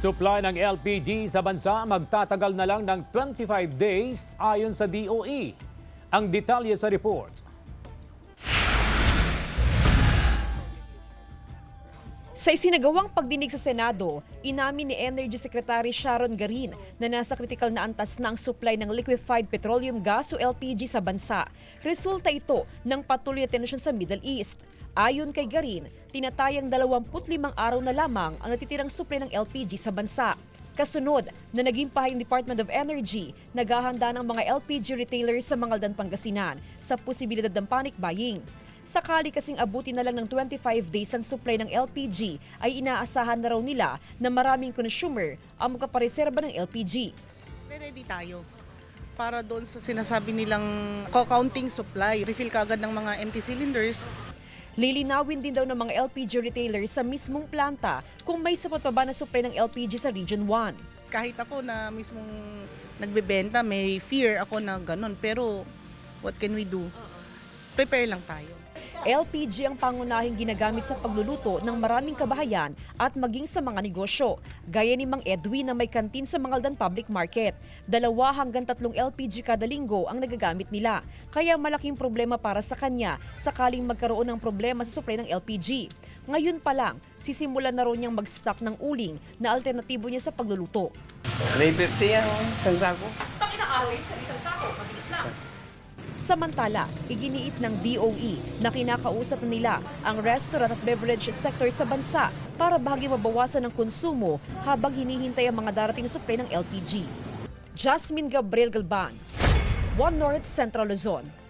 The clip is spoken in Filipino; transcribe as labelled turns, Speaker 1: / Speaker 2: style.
Speaker 1: Supply ng LPG sa bansa magtatagal na lang ng 25 days ayon sa DOE. Ang detalye sa report.
Speaker 2: Sa isinagawang pagdinig sa Senado, inamin ni Energy Secretary Sharon Garin na nasa kritikal na antas na ang supply ng liquefied petroleum gas o LPG sa bansa. Resulta ito ng patuloy na tensyon sa Middle East. Ayon kay Garin, tinatayang 25 araw na lamang ang natitirang supply ng LPG sa bansa. Kasunod na naging pahayag ng Department of Energy, naghahanda ng mga LPG retailers sa Mangaldan, Pangasinan sa posibilidad ng panic buying. Sakali kasing abutin na lang ng 25 days ang supply ng LPG, ay inaasahan na raw nila na maraming consumer ang magpapareserba ng LPG.
Speaker 3: Ready tayo para doon sa sinasabi nilang counting supply. Refill kagad ng mga empty cylinders.
Speaker 2: Lilinawin din daw ng mga LPG retailers sa mismong planta kung may sapat pa ba na supply ng LPG sa Region 1.
Speaker 3: Kahit ako na mismong nagbebenta, may fear ako na ganun. Pero what can we do? Prepare lang tayo.
Speaker 2: LPG ang pangunahing ginagamit sa pagluluto ng maraming kabahayan at maging sa mga negosyo. Gaya ni Mang Edwin na may kantin sa Mangaldan Public Market. 2 hanggang 3 LPG kada linggo ang nagagamit nila. Kaya malaking problema para sa kanya sakaling magkaroon ng problema sa supply ng LPG. Ngayon pa lang, sisimulan na raw niyang mag-stock ng uling na alternatibo niya sa pagluluto.
Speaker 4: May 50 yan, isang sako.
Speaker 2: Pang ilang araw yun sa isang sako, mabilis lang. Samantala, iginiit ng DOE na kinakausap nila ang restaurant at beverage sector sa bansa para bahagi mabawasan ng konsumo habang hinihintay ang mga darating na supply ng LPG. Jasmine Gabriel Galban, One North Central Luzon.